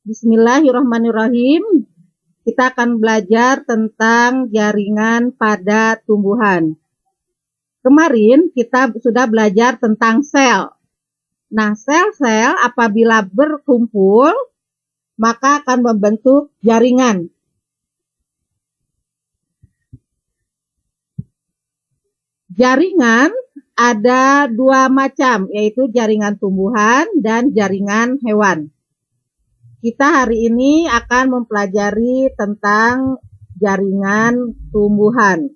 Bismillahirrahmanirrahim. Kita akan belajar tentang jaringan pada tumbuhan. Kemarin kita sudah belajar tentang sel. Nah, sel-sel apabila berkumpul, maka akan membentuk jaringan. Jaringan ada dua macam, yaitu jaringan tumbuhan dan jaringan hewan. Kita hari ini akan mempelajari tentang jaringan tumbuhan.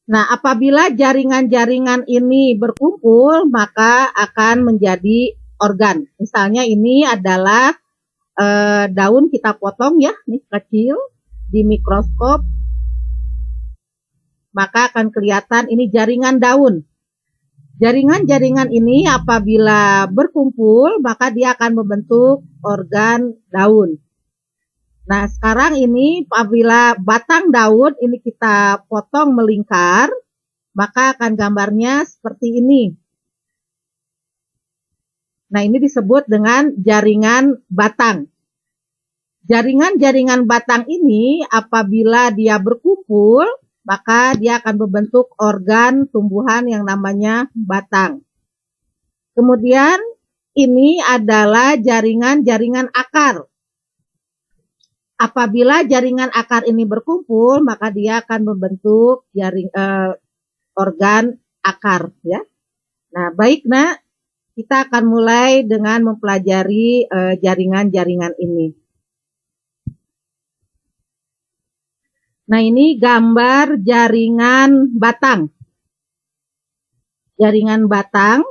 Nah, apabila jaringan-jaringan ini berkumpul, maka akan menjadi organ. Misalnya ini adalah daun, kita potong ya, ini kecil, di mikroskop, maka akan kelihatan ini jaringan daun. Jaringan-jaringan ini apabila berkumpul, maka dia akan membentuk organ daun. Nah, sekarang ini apabila batang daun ini kita potong melingkar, maka akan gambarnya seperti ini. Nah, ini disebut dengan jaringan batang. Jaringan-jaringan batang ini apabila dia berkumpul, maka dia akan membentuk organ tumbuhan yang namanya batang. Kemudian ini adalah jaringan-jaringan akar. Apabila jaringan akar ini berkumpul, maka dia akan membentuk organ akar, ya. Nah, baik Nak, kita akan mulai dengan mempelajari jaringan-jaringan ini. Nah, ini gambar jaringan batang. Jaringan batang,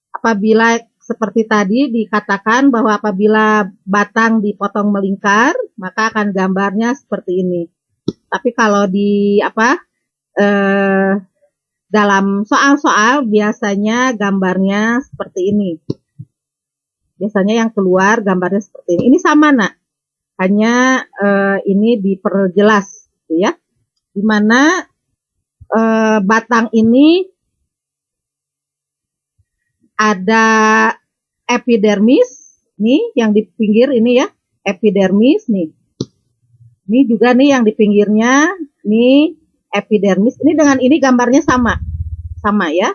apabila seperti tadi dikatakan bahwa apabila batang dipotong melingkar, maka akan gambarnya seperti ini. Tapi kalau dalam soal-soal biasanya gambarnya seperti ini. Biasanya yang keluar gambarnya seperti ini. Ini sama Nak, hanya ini diperjelas, gitu ya. Dimana batang ini ada epidermis, nih yang di pinggir ini ya, epidermis nih. Ini juga nih yang di pinggirnya, nih epidermis. Ini dengan ini gambarnya sama ya.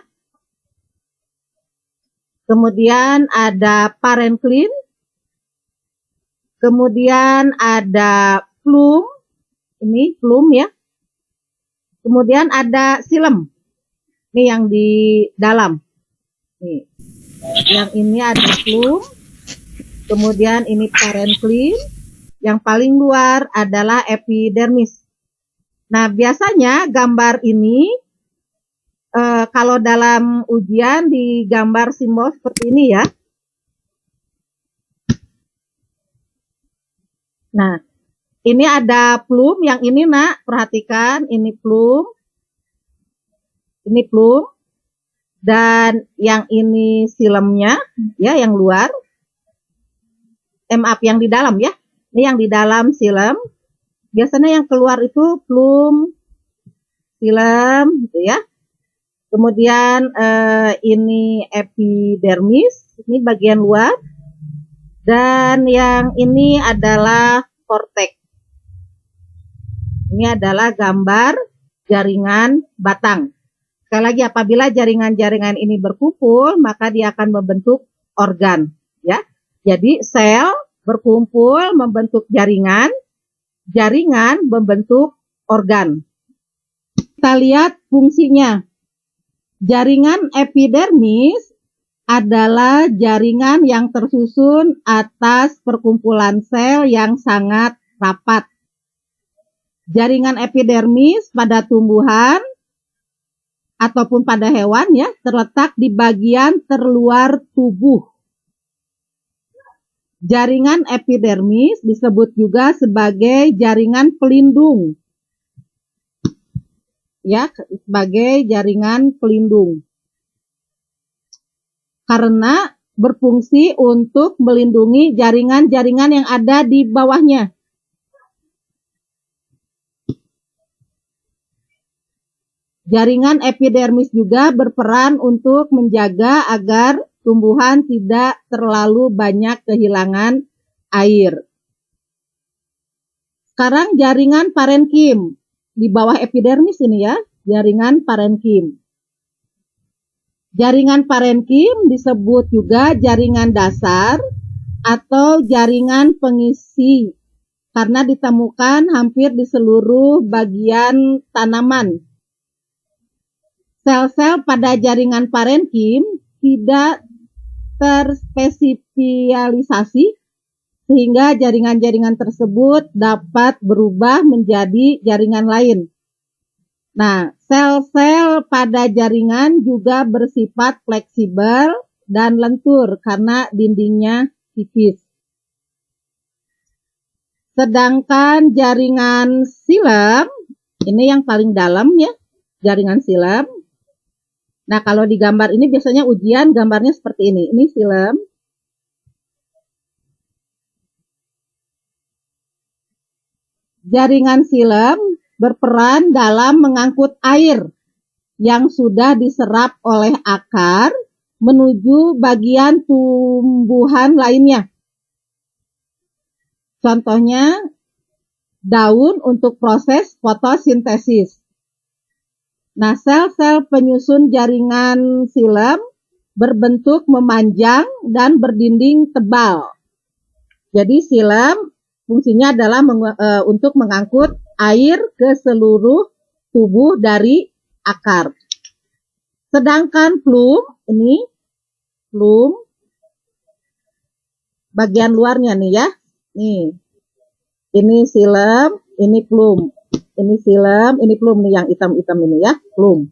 Kemudian ada parenklin. Kemudian ada plum, ini plum ya. Kemudian ada silem, ini yang di dalam. Nih, yang ini ada plum, kemudian ini parenklin, yang paling luar adalah epidermis. Nah, biasanya gambar ini kalau dalam ujian digambar simbol seperti ini ya. Nah, ini ada plum, yang ini Nak, perhatikan, ini plum, dan yang ini silemnya, ya, yang luar, maaf, yang di dalam ya, ini yang di dalam silem, biasanya yang keluar itu plum, silem, gitu ya. Kemudian ini epidermis, ini bagian luar. Dan yang ini adalah korteks. Ini adalah gambar jaringan batang. Sekali lagi, apabila jaringan-jaringan ini berkumpul, maka dia akan membentuk organ, ya. Jadi sel berkumpul membentuk jaringan, jaringan membentuk organ. Kita lihat fungsinya. Jaringan epidermis adalah jaringan yang tersusun atas perkumpulan sel yang sangat rapat. Jaringan epidermis pada tumbuhan ataupun pada hewan ya, terletak di bagian terluar tubuh. Jaringan epidermis disebut juga sebagai jaringan pelindung. Ya, sebagai jaringan pelindung. Karena berfungsi untuk melindungi jaringan-jaringan yang ada di bawahnya. Jaringan epidermis juga berperan untuk menjaga agar tumbuhan tidak terlalu banyak kehilangan air. Sekarang jaringan parenkim di bawah epidermis ini ya, jaringan parenkim. Jaringan parenkim disebut juga jaringan dasar atau jaringan pengisi karena ditemukan hampir di seluruh bagian tanaman. Sel-sel pada jaringan parenkim tidak terspesialisasi sehingga jaringan-jaringan tersebut dapat berubah menjadi jaringan lain. Nah, sel-sel pada jaringan juga bersifat fleksibel dan lentur karena dindingnya tipis. Sedangkan jaringan xilem, ini yang paling dalam ya, jaringan xilem. Nah, kalau di gambar ini biasanya ujian gambarnya seperti ini. Ini xilem. Jaringan xilem berperan dalam mengangkut air yang sudah diserap oleh akar menuju bagian tumbuhan lainnya. Contohnya daun untuk proses fotosintesis. Nah, sel-sel penyusun jaringan xilem berbentuk memanjang dan berdinding tebal. Jadi xilem fungsinya adalah untuk mengangkut air ke seluruh tubuh dari akar. Sedangkan plum, ini plum, bagian luarnya nih ya. Nih, ini xilem, ini plum. Ini xilem, ini plum nih yang hitam-hitam ini ya, plum.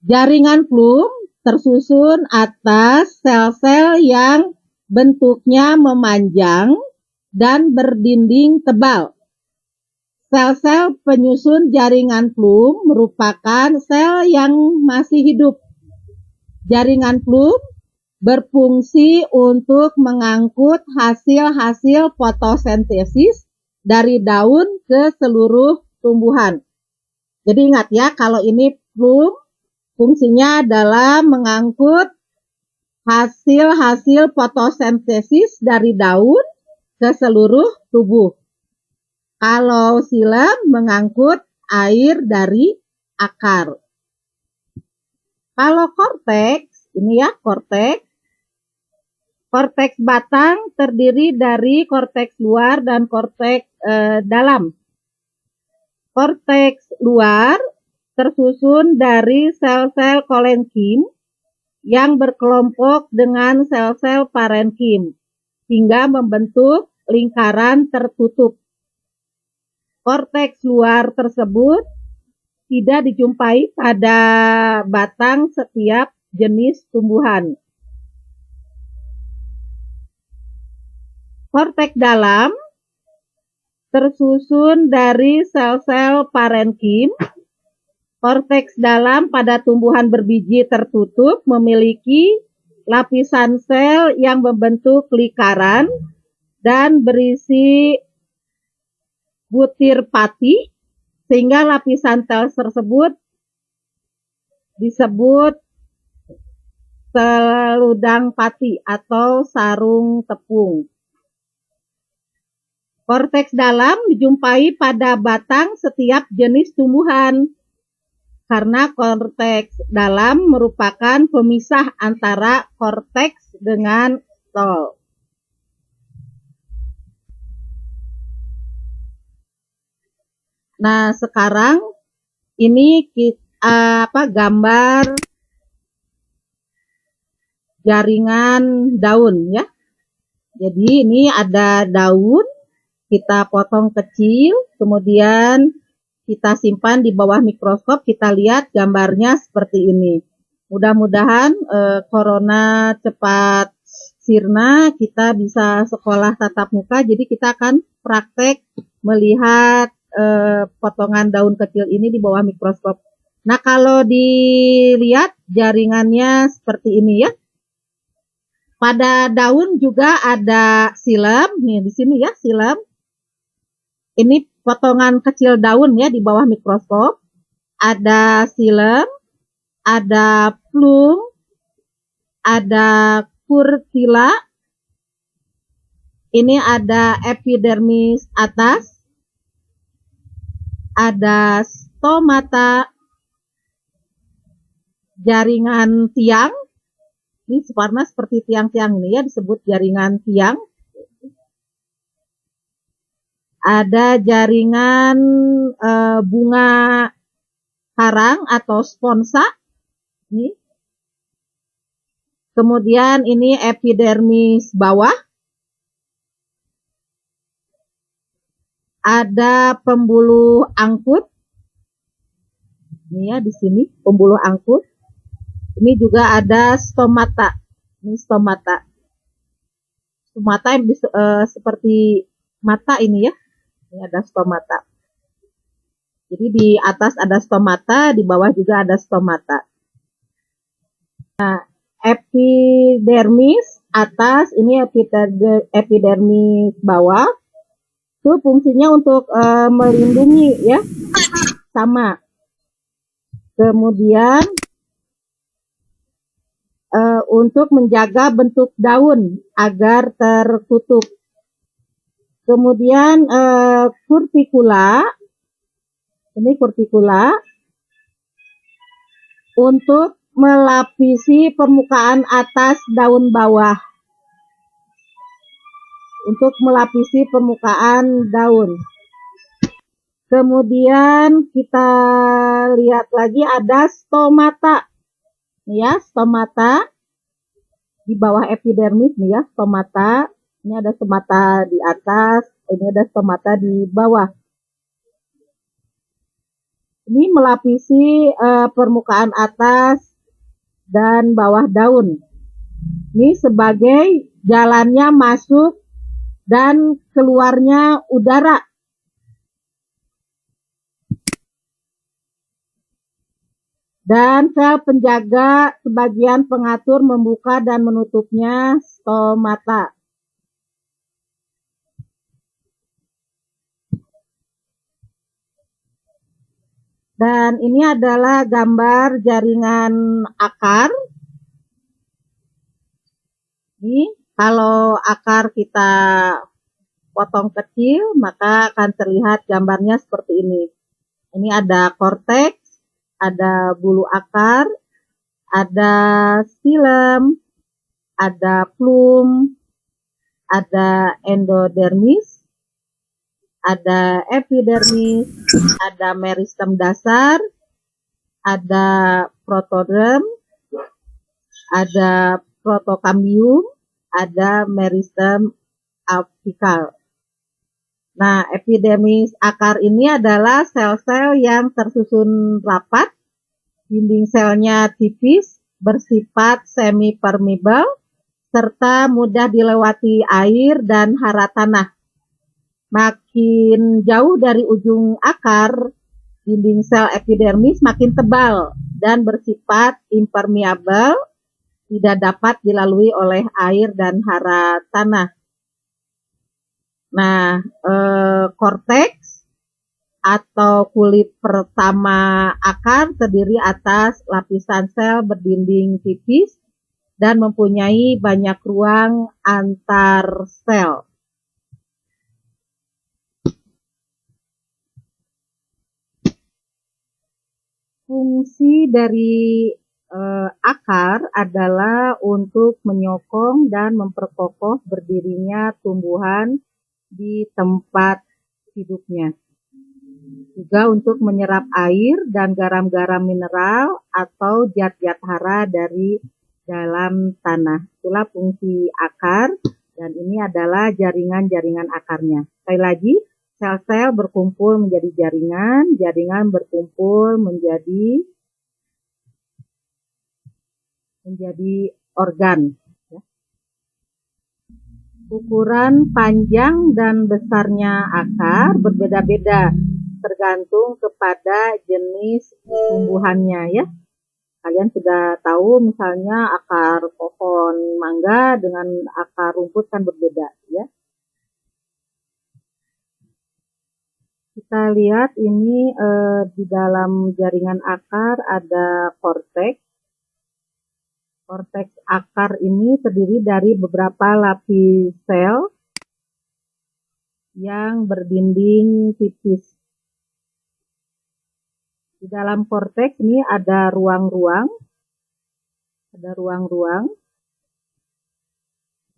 Jaringan plum tersusun atas sel-sel yang bentuknya memanjang dan berdinding tebal. Sel-sel penyusun jaringan plum merupakan sel yang masih hidup. Jaringan plum berfungsi untuk mengangkut hasil-hasil fotosintesis dari daun ke seluruh tumbuhan. Jadi ingat ya, kalau ini plum fungsinya adalah mengangkut hasil-hasil fotosintesis dari daun ke seluruh tubuh. Kalau xilem mengangkut air dari akar. Kalau korteks, ini ya korteks. Korteks batang terdiri dari korteks luar dan korteks dalam. Korteks luar tersusun dari sel-sel kolenkim yang berkelompok dengan sel-sel parenkim hingga membentuk lingkaran tertutup. Korteks luar tersebut tidak dijumpai pada batang setiap jenis tumbuhan. Korteks dalam tersusun dari sel-sel parenkim. Korteks dalam pada tumbuhan berbiji tertutup memiliki lapisan sel yang membentuk lingkaran dan berisi butir pati, sehingga lapisan sel tersebut disebut seludang pati atau sarung tepung. Korteks dalam dijumpai pada batang setiap jenis tumbuhan. Karena korteks dalam merupakan pemisah antara korteks dengan stol. Nah, sekarang ini gambar jaringan daun ya. Jadi ini ada daun, kita potong kecil, kemudian kita simpan di bawah mikroskop, kita lihat gambarnya seperti ini. Mudah-mudahan corona cepat sirna, kita bisa sekolah tatap muka, jadi kita akan praktek melihat potongan daun kecil ini di bawah mikroskop. Nah, kalau dilihat jaringannya seperti ini ya. Pada daun juga ada xilem, nih di sini ya xilem. Ini potongan kecil daun ya di bawah mikroskop. Ada xilem, ada plum, ada kurtila, ini ada epidermis atas, ada stomata, jaringan tiang, ini warna seperti tiang-tiang ini ya, disebut jaringan tiang. Ada jaringan bunga karang atau sponsa, ini. Kemudian ini epidermis bawah. Ada pembuluh angkut. Ini ya di sini pembuluh angkut. Ini juga ada stomata. Ini stomata. Stomata yang seperti mata ini ya. Ini ada stomata. Jadi di atas ada stomata, di bawah juga ada stomata. Nah, epidermis atas, ini epidermis bawah. Itu fungsinya untuk melindungi ya, sama. Kemudian untuk menjaga bentuk daun agar tertutup. Kemudian kurtikula, ini kurtikula untuk melapisi permukaan atas daun bawah. Untuk melapisi permukaan daun. Kemudian kita lihat lagi ada stomata. Nih ya, stomata di bawah epidermis nih ya, stomata. Ini ada stomata di atas, ini ada stomata di bawah. Ini melapisi permukaan atas dan bawah daun. Ini sebagai jalannya masuk dan keluarnya udara. Dan sel penjaga sebagian pengatur membuka dan menutupnya stomata. Dan ini adalah gambar jaringan akar. Ini kalau akar kita potong kecil, maka akan terlihat gambarnya seperti ini. Ini ada korteks, ada bulu akar, ada xilem, ada plum, ada endodermis, ada epidermis, ada meristem dasar, ada protoderm, ada protokambium, ada meristem apikal. Nah, epidermis akar ini adalah sel-sel yang tersusun rapat, dinding selnya tipis, bersifat semi-permeable, serta mudah dilewati air dan hara tanah. Makin jauh dari ujung akar, dinding sel epidermis makin tebal dan bersifat impermeable, tidak dapat dilalui oleh air dan hara tanah. Nah, korteks atau kulit pertama akar terdiri atas lapisan sel berdinding tipis dan mempunyai banyak ruang antar sel. Fungsi dari akar adalah untuk menyokong dan memperkokoh berdirinya tumbuhan di tempat hidupnya. Juga untuk menyerap air dan garam-garam mineral atau zat-zat hara dari dalam tanah. Itulah fungsi akar, dan ini adalah jaringan-jaringan akarnya. Sekali lagi, sel-sel berkumpul menjadi jaringan, jaringan berkumpul menjadi organ. Ukuran panjang dan besarnya akar berbeda-beda, tergantung kepada jenis tumbuhannya ya. Kalian sudah tahu misalnya akar pohon mangga dengan akar rumput kan berbeda ya. Kita lihat ini di dalam jaringan akar ada korteks. Korteks akar ini terdiri dari beberapa lapis sel yang berdinding tipis. Di dalam korteks ini ada ruang-ruang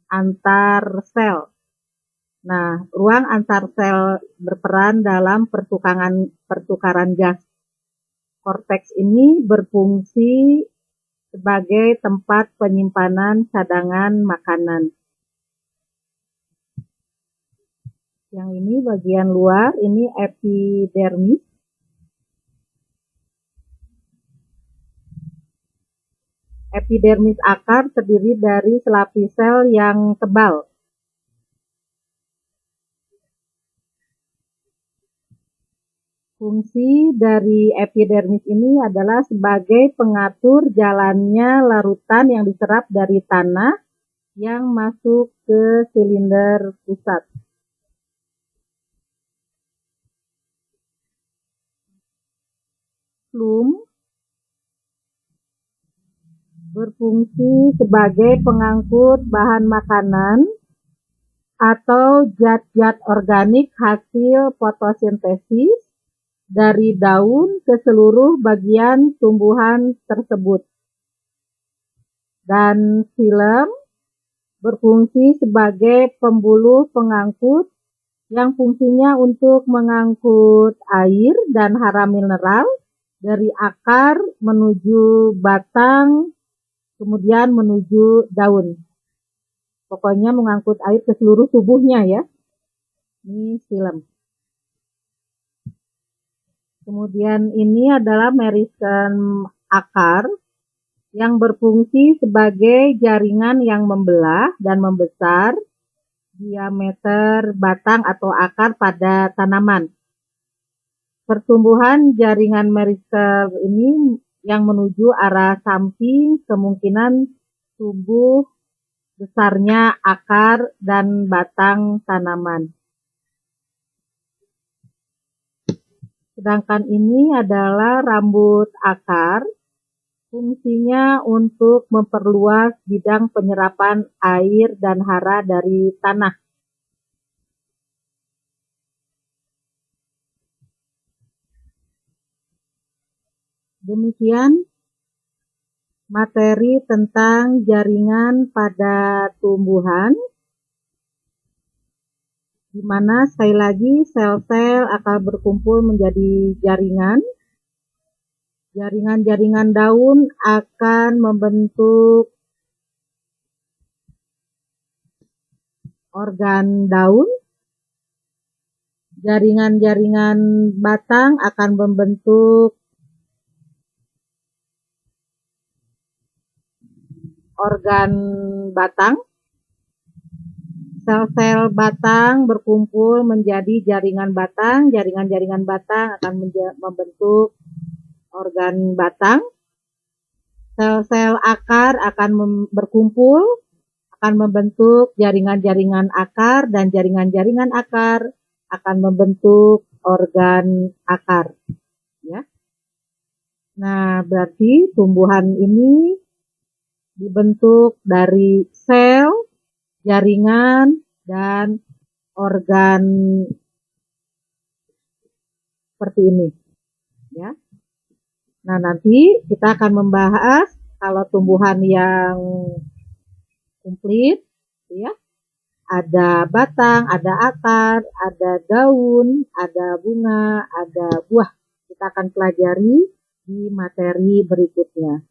antar sel. Nah, ruang antar sel berperan dalam pertukaran gas. Korteks ini berfungsi sebagai tempat penyimpanan cadangan makanan. Yang ini bagian luar, ini epidermis. Epidermis akar terdiri dari selapis sel yang tebal. Fungsi dari epidermis ini adalah sebagai pengatur jalannya larutan yang diserap dari tanah yang masuk ke silinder pusat. Flum berfungsi sebagai pengangkut bahan makanan atau zat-zat organik hasil fotosintesis dari daun ke seluruh bagian tumbuhan tersebut. Dan filem berfungsi sebagai pembuluh pengangkut yang fungsinya untuk mengangkut air dan hara mineral dari akar menuju batang, kemudian menuju daun. Pokoknya mengangkut air ke seluruh tubuhnya ya. Ini filem. Kemudian ini adalah meristem akar yang berfungsi sebagai jaringan yang membelah dan membesar diameter batang atau akar pada tanaman. Pertumbuhan jaringan meristem ini yang menuju arah samping kemungkinan tumbuh besarnya akar dan batang tanaman. Sedangkan ini adalah rambut akar, fungsinya untuk memperluas bidang penyerapan air dan hara dari tanah. Demikian materi tentang jaringan pada tumbuhan, di mana sekali lagi sel-sel akan berkumpul menjadi jaringan. Jaringan-jaringan daun akan membentuk organ daun. Jaringan-jaringan batang akan membentuk organ batang. Sel-sel batang berkumpul menjadi jaringan batang. Jaringan-jaringan batang akan membentuk organ batang. Sel-sel akar akan berkumpul, akan membentuk jaringan-jaringan akar, dan jaringan-jaringan akar akan membentuk organ akar. Ya. Nah, berarti tumbuhan ini dibentuk dari sel, jaringan, dan organ seperti ini. Ya. Nah, nanti kita akan membahas kalau tumbuhan yang komplit, ya, ada batang, ada akar, ada daun, ada bunga, ada buah. Kita akan pelajari di materi berikutnya.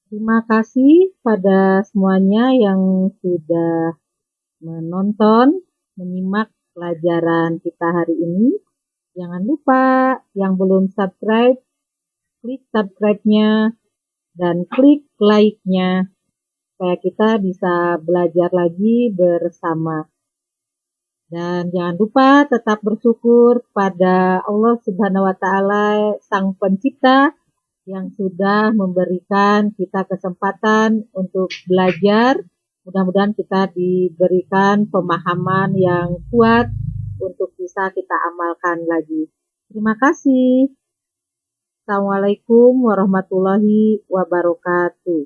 Terima kasih pada semuanya yang sudah menonton, menyimak pelajaran kita hari ini. Jangan lupa yang belum subscribe, klik subscribe-nya dan klik like-nya supaya kita bisa belajar lagi bersama. Dan jangan lupa tetap bersyukur pada Allah Subhanahu wa Ta'ala, Sang Pencipta, yang sudah memberikan kita kesempatan untuk belajar. Mudah-mudahan kita diberikan pemahaman yang kuat untuk bisa kita amalkan lagi. Terima kasih. Assalamualaikum warahmatullahi wabarakatuh.